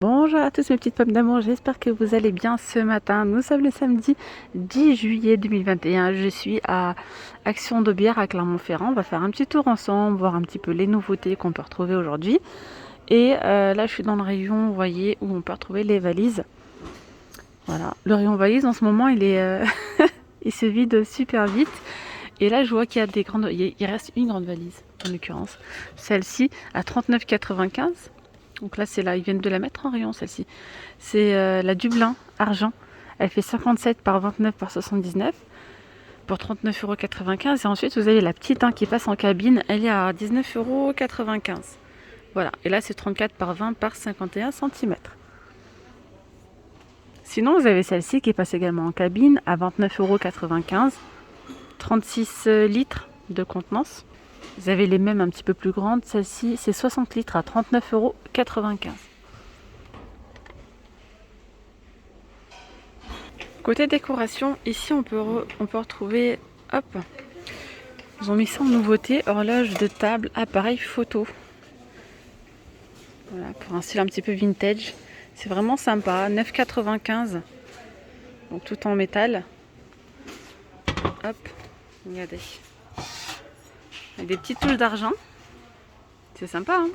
Bonjour à tous mes petites pommes d'amour, j'espère que vous allez bien ce matin. Nous sommes le samedi 10 juillet 2021. Je suis à Action de Bière à Clermont-Ferrand. On va faire un petit tour ensemble, voir un petit peu les nouveautés qu'on peut retrouver aujourd'hui. Et là, je suis dans le rayon, vous voyez, où on peut retrouver les valises. Voilà, le rayon valise en ce moment, il se vide super vite. Et là, je vois qu'il y a des grandes, il reste une grande valise en l'occurrence. Celle-ci à 39,95 €. Donc là, c'est là, ils viennent de la mettre en rayon, celle-ci. C'est la Dublin argent. Elle fait 57 par 29 par 79 pour 39,95 €. Et ensuite, vous avez la petite qui passe en cabine. Elle est à 19,95 €. Voilà. Et là, c'est 34 par 20 par 51 cm. Sinon, vous avez celle-ci qui passe également en cabine à 29,95 €. 36 litres de contenance. Vous avez les mêmes un petit peu plus grandes. Celle-ci, c'est 60 litres à 39,95 €. Côté décoration, ici on peut retrouver, hop, ils ont mis ça en nouveauté, horloge de table, appareil photo. Voilà, pour un style un petit peu vintage. C'est vraiment sympa, 9,95 €. Donc tout en métal. Hop, regardez. Avec des petites touches d'argent. C'est sympa, hein.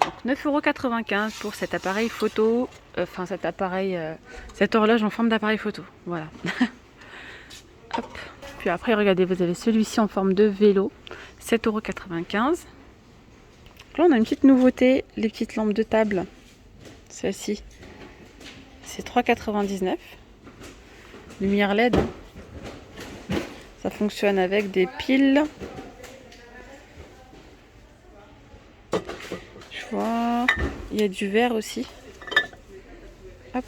Donc 9,95 € pour cet appareil photo, cette horloge en forme d'appareil photo. Voilà. Hop. Puis après, regardez, vous avez celui-ci en forme de vélo, 7,95 €. Là, on a une petite nouveauté, les petites lampes de table. Celle-ci, c'est 3,99 €. Lumière LED. Ça fonctionne avec des piles. Je vois, il y a du verre aussi. Hop.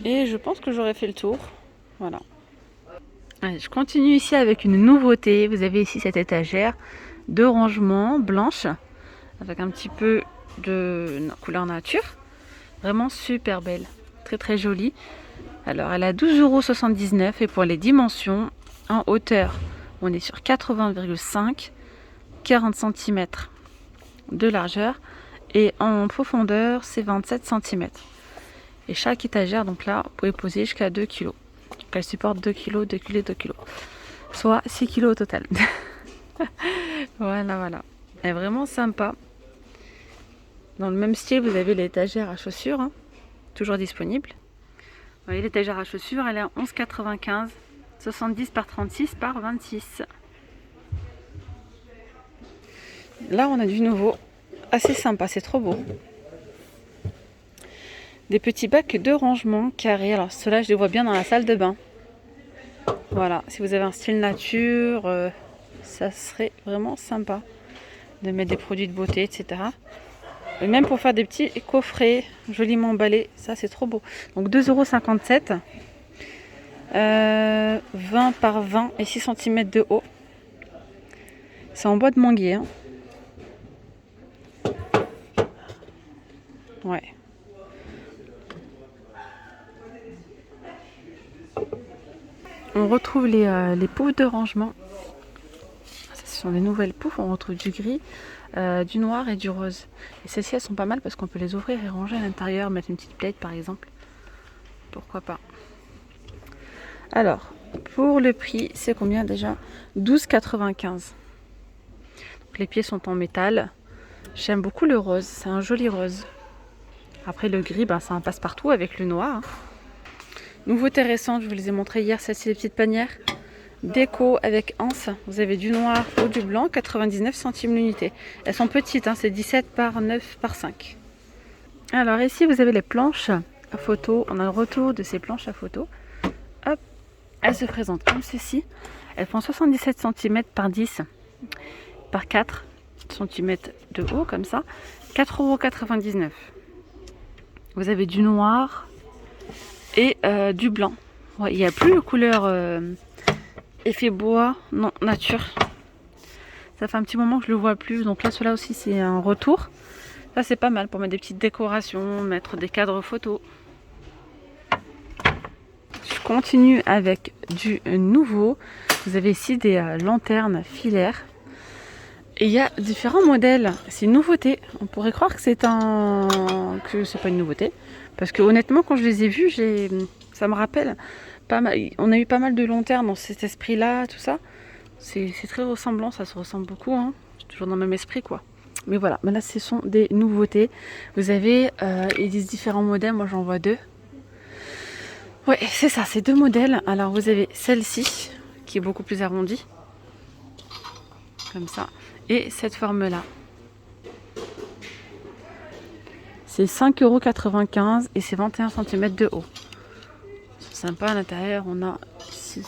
Et je pense que j'aurais fait le tour. Voilà. Allez, je continue ici avec une nouveauté. Vous avez ici cette étagère de rangement blanche avec un petit peu de couleur nature. Vraiment super belle. Très très jolie. Alors elle a 12,79 € et pour les dimensions, en hauteur, on est sur 80,5, 40 cm de largeur et en profondeur, c'est 27 cm. Et chaque étagère, donc là, vous pouvez poser jusqu'à 2 kg. Donc elle supporte 2 kg, 2 kg, 2 kg. Soit 6 kg au total. Voilà, voilà. Elle est vraiment sympa. Dans le même style, vous avez l'étagère à chaussures, toujours disponible. Vous voyez, l'étagère à chaussures, elle est à 11,95 €, 70 par 36 par 26. Là, on a du nouveau. Assez sympa, c'est trop beau. Des petits bacs de rangement carrés. Alors, ceux-là, je les vois bien dans la salle de bain. Voilà, si vous avez un style nature, ça serait vraiment sympa de mettre des produits de beauté, etc. Et même pour faire des petits coffrets joliment emballés, ça c'est trop beau. Donc 2,57 €, 20 par 20 et 6 cm de haut. C'est en bois de manguier. Ouais. On retrouve les poufs de rangement. Ce sont des nouvelles poufs. On retrouve du gris, du noir et du rose. Et celles-ci, elles sont pas mal parce qu'on peut les ouvrir et ranger à l'intérieur, mettre une petite plaide par exemple. Pourquoi pas. Alors, pour le prix, c'est combien déjà? 12,95 €. Les pieds sont en métal. J'aime beaucoup le rose, c'est un joli rose. Après le gris, ça en passe partout avec le noir. Nouveauté récente, je vous les ai montré hier, celle-ci, les petites panières. Déco avec anse, vous avez du noir ou du blanc, 99 centimes l'unité. Elles sont petites, c'est 17 par 9 par 5. Alors ici, vous avez les planches à photo. On a le retour de ces planches à photo. Hop, elles se présentent comme ceci. Elles font 77 cm par 10 par 4 cm de haut, comme ça. 4,99 €. Vous avez du noir et du blanc. Ouais, il n'y a plus de couleur effet bois, non, nature. Ça fait un petit moment que je le vois plus. Donc là, cela aussi, c'est un retour. Ça, c'est pas mal pour mettre des petites décorations, mettre des cadres photos. Je continue avec du nouveau. Vous avez ici des lanternes filaires. Et il y a différents modèles. C'est une nouveauté. On pourrait croire que c'est pas une nouveauté. Parce que honnêtement, quand je les ai vus, ça me rappelle pas mal. On a eu pas mal de long terme dans cet esprit-là, tout ça. C'est très ressemblant, ça se ressemble beaucoup. Hein. C'est toujours dans le même esprit, quoi. Mais voilà, mais là, ce sont des nouveautés. Vous avez, ils disent différents modèles. Moi, j'en vois deux. Ouais, c'est ça, c'est deux modèles. Alors, vous avez celle-ci, qui est beaucoup plus arrondie. Comme ça. Et cette forme-là. C'est 5,95 € et c'est 21 cm de haut. C'est sympa, à l'intérieur, on a ici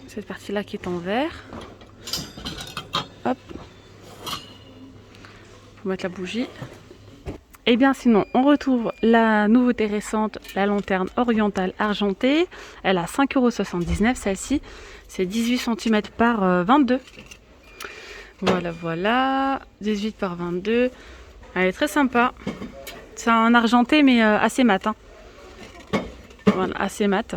cette partie-là qui est en verre. Hop. Faut mettre la bougie. Et bien sinon, on retrouve la nouveauté récente, la lanterne orientale argentée. Elle a 5,79 €, celle-ci. C'est 18 cm par 22. Voilà. 18 par 22. Elle est très sympa. C'est un argenté, mais assez mat. Hein. Voilà, assez mat.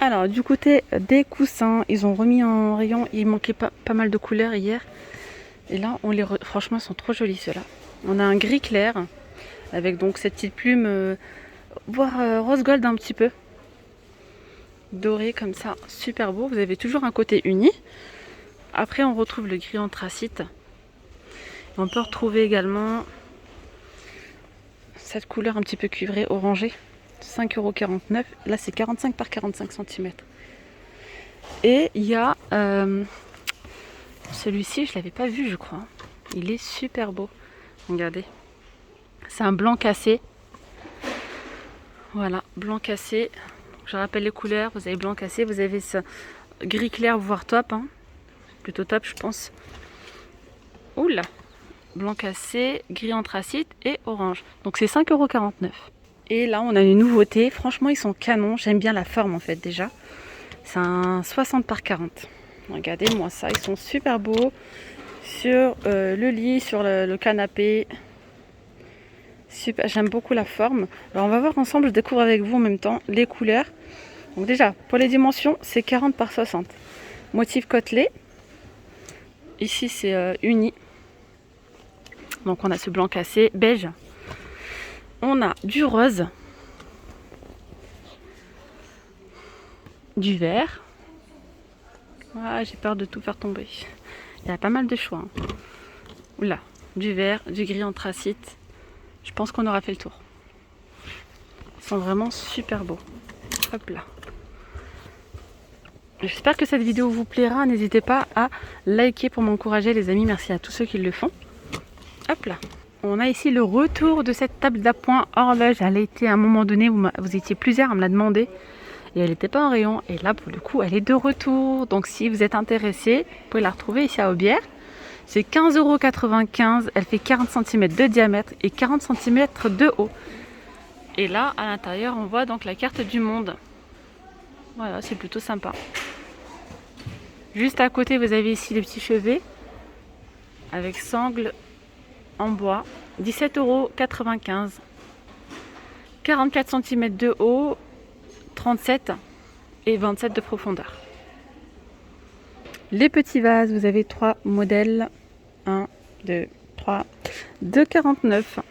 Alors, du côté des coussins, ils ont remis en rayon. Il manquait pas mal de couleurs hier. Et là, franchement, ils sont trop jolis ceux-là. On a un gris clair, avec donc cette petite plume, voire rose gold un petit peu. Doré comme ça, super beau. Vous avez toujours un côté uni. Après, on retrouve le gris anthracite. On peut retrouver également cette couleur un petit peu cuivrée, orangée. 5,49 €. Là, c'est 45 par 45 cm. Et il y a celui-ci, je ne l'avais pas vu, je crois. Il est super beau. Regardez. C'est un blanc cassé. Voilà, blanc cassé. Je rappelle les couleurs. Vous avez blanc cassé, vous avez ce gris clair, voire top. Hein. Plutôt top, je pense. Oula, blanc cassé, gris anthracite et orange. Donc c'est 5,49 €. Et là, on a une nouveauté. Franchement, ils sont canons. J'aime bien la forme, en fait, déjà. C'est un 60 par 40. Regardez-moi ça. Ils sont super beaux. Sur le lit, sur le canapé. Super. J'aime beaucoup la forme. Alors, on va voir ensemble. Je découvre avec vous en même temps les couleurs. Donc déjà, pour les dimensions, c'est 40 par 60. Motif côtelé. Ici, c'est uni. Donc, on a ce blanc cassé, beige. On a du rose, du vert. Ah, j'ai peur de tout faire tomber. Il y a pas mal de choix. Hein. Oula, du vert, du gris anthracite. Je pense qu'on aura fait le tour. Ils sont vraiment super beaux. Hop là. J'espère que cette vidéo vous plaira. N'hésitez pas à liker pour m'encourager, les amis. Merci à tous ceux qui le font. Hop là. On a ici le retour de cette table d'appoint horloge. Elle a été à un moment donné, vous étiez plusieurs à me la demander. Et elle n'était pas en rayon. Et là, pour le coup, elle est de retour. Donc, si vous êtes intéressé, vous pouvez la retrouver ici à Aubière. C'est 15,95 €. Elle fait 40 cm de diamètre et 40 cm de haut. Et là, à l'intérieur, on voit donc la carte du monde. Voilà, c'est plutôt sympa. Juste à côté, vous avez ici les petits chevets avec sangle en bois. 17,95 €. 44 cm de haut, 37 et 27 de profondeur. Les petits vases, vous avez 3 modèles. 1, 2, 3. 2,49 €.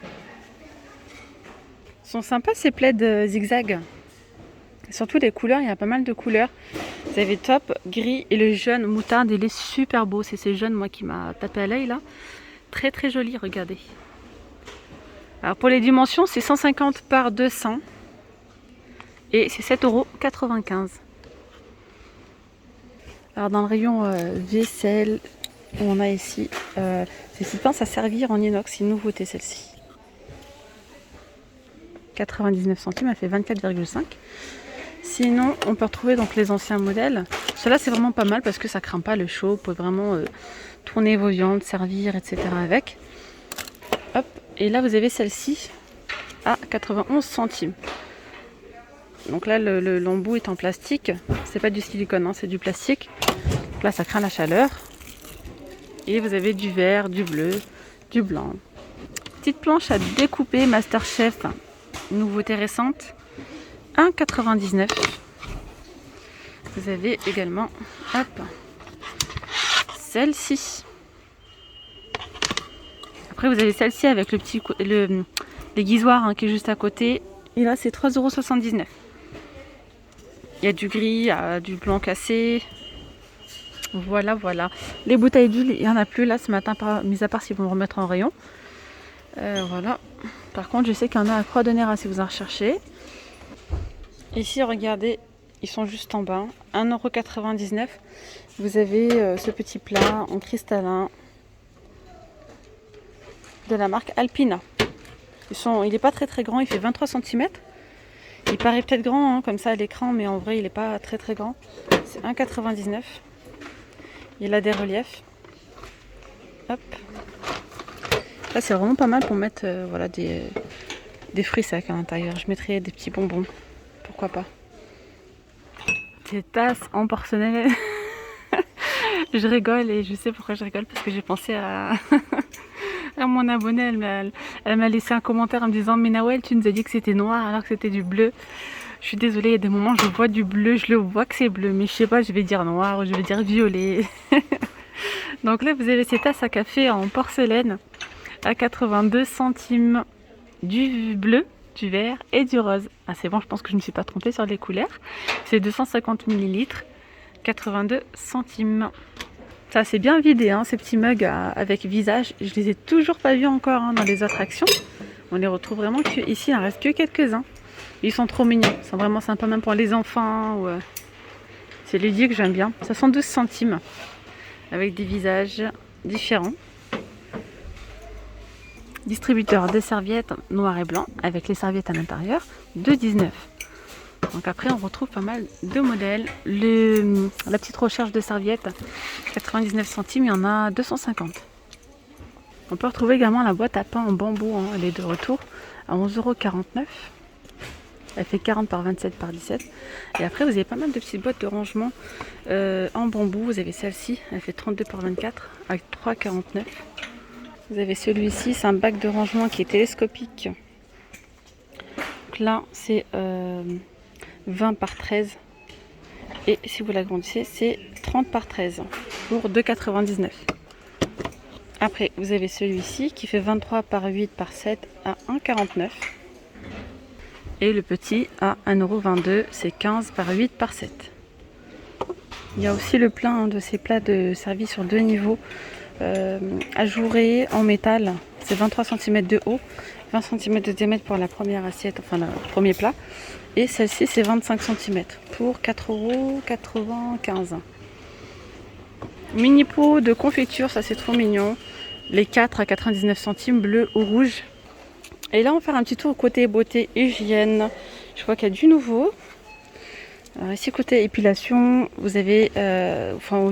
Ils sont sympas ces plaids zigzag. Surtout les couleurs, il y a pas mal de couleurs. Vous avez top, gris et le jaune moutarde, il est super beau. C'est ce jaune moi qui m'a tapé à l'œil là. Très très joli, regardez. Alors pour les dimensions, c'est 150 par 200 et c'est 7,95 €. Alors dans le rayon vaisselle, on a ici ces petites pinces à servir en inox, c'est une nouveauté celle-ci. 99 centimes, elle fait 24,5 €. Sinon, on peut retrouver donc les anciens modèles. Cela c'est vraiment pas mal parce que ça craint pas le chaud. Vous pouvez vraiment tourner vos viandes, servir, etc. avec. Hop. Et là, vous avez celle-ci à 91 centimes. Donc là, l'embout est en plastique. C'est pas du silicone, hein, c'est du plastique. Donc là, ça craint la chaleur. Et vous avez du vert, du bleu, du blanc. Petite planche à découper Masterchef, nouveauté récente. 1,99 €. Vous avez également, hop, celle-ci. Après vous avez celle-ci avec l'aiguisoire hein, qui est juste à côté. Et là c'est 3,79 €. Il y a du gris, il y a du blanc cassé. Voilà, voilà. Les bouteilles d'huile, il n'y en a plus là ce matin, mis à part s'ils vont remettre en rayon. Voilà. Par contre, je sais qu'il y en a à Croix de Néra si vous en recherchez. Ici, regardez, ils sont juste en bas. 1,99 €. Vous avez ce petit plat en cristallin de la marque Alpina. Il n'est pas très très grand, il fait 23 cm. Il paraît peut-être grand hein, comme ça à l'écran, mais en vrai il n'est pas très très grand. C'est 1,99 €. Il a des reliefs. Hop. Là c'est vraiment pas mal pour mettre voilà, des fruits secs à l'intérieur. Je mettrais des petits bonbons. Pourquoi pas. Des tasses en porcelaine. Je rigole et je sais pourquoi je rigole parce que j'ai pensé à mon abonnée. Elle m'a laissé un commentaire en me disant mais Nawel tu nous as dit que c'était noir alors que c'était du bleu. Je suis désolée, il y a des moments je vois du bleu, je le vois que c'est bleu, mais je sais pas, je vais dire noir ou je vais dire violet. Donc là vous avez ces tasses à café en porcelaine à 82 centimes, du bleu, du vert et du rose. Ah c'est bon, je pense que je ne me suis pas trompée sur les couleurs. C'est 250 ml, 82 centimes. Ça c'est bien vidé hein, ces petits mugs avec visage. Je les ai toujours pas vus encore hein, dans les autres actions. On les retrouve vraiment que ici, il en reste que quelques-uns. Ils sont trop mignons, ils sont vraiment sympas même pour les enfants. Ou, c'est ludique que j'aime bien. 72 centimes avec des visages différents. Distributeur de serviettes noir et blanc avec les serviettes à l'intérieur, 2,19 €. Donc après on retrouve pas mal de modèles. La petite recherche de serviettes, 99 centimes, il y en a 250. On peut retrouver également la boîte à pain en bambou, hein, elle est de retour à 11,49 €. Elle fait 40 par 27 par 17. Et après vous avez pas mal de petites boîtes de rangement en bambou. Vous avez celle-ci, elle fait 32 par 24 avec 3,49 €. Vous avez celui-ci, c'est un bac de rangement qui est télescopique. Donc là c'est 20 par 13. Et si vous l'agrandissez, c'est 30 par 13 pour 2,99 €. Après, vous avez celui-ci qui fait 23 par 8 par 7 à 1,49 €. Et le petit à 1,22 €, c'est 15 par 8 par 7. Il y a aussi le plein de ces plats de servis sur 2 niveaux ajourés en métal. C'est 23 cm de haut, 20 cm de diamètre pour la première assiette, enfin le premier plat. Et celle-ci, c'est 25 cm pour 4,95 €. Mini pot de confiture, ça c'est trop mignon. Les 4 à 99 centimes, bleu ou rouge. Et là, on va faire un petit tour côté beauté hygiène. Je vois qu'il y a du nouveau. Alors ici, côté épilation, vous avez,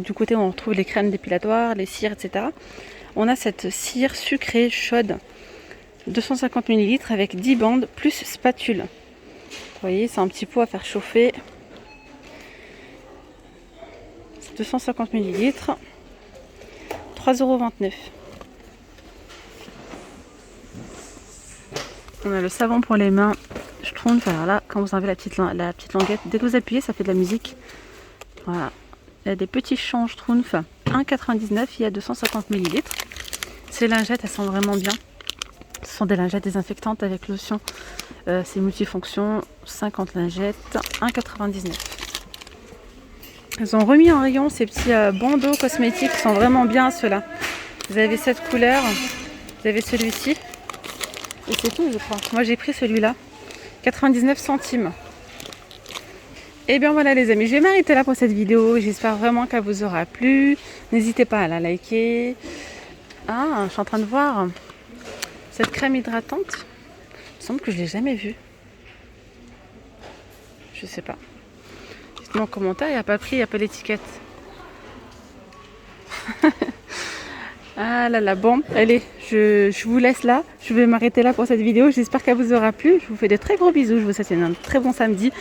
du côté où on retrouve les crèmes dépilatoires, les cires, etc. On a cette cire sucrée chaude, 250 ml avec 10 bandes plus spatule. Vous voyez, c'est un petit pot à faire chauffer. 250 ml, 3,29 €. On a le savon pour les mains, Schtroumpf. Alors là, quand vous enlevez la petite languette, dès que vous appuyez, ça fait de la musique. Voilà. Il y a des petits champs Schtroumpf, 1,99 €, il y a 250 ml. Ces lingettes, elles sont vraiment bien. Ce sont des lingettes désinfectantes avec lotion. C'est multifonction, 50 lingettes, 1,99 €. Ils ont remis en rayon ces petits bandeaux cosmétiques qui sont vraiment bien ceux-là. Vous avez cette couleur, vous avez celui-ci. Et c'est tout je crois. Moi j'ai pris celui-là. 99 centimes. Et bien voilà les amis, je vais m'arrêter là pour cette vidéo. J'espère vraiment qu'elle vous aura plu. N'hésitez pas à la liker. Ah, je suis en train de voir cette crème hydratante. Il me semble que je ne l'ai jamais vue. Je sais pas. Dites-moi en commentaire, il n'y a pas de prix, il n'y a pas d'étiquette. Ah là là, bon, allez, je vous laisse là. Je vais m'arrêter là pour cette vidéo. J'espère qu'elle vous aura plu. Je vous fais de très gros bisous. Je vous souhaite un très bon samedi.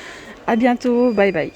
À bientôt. Bye bye.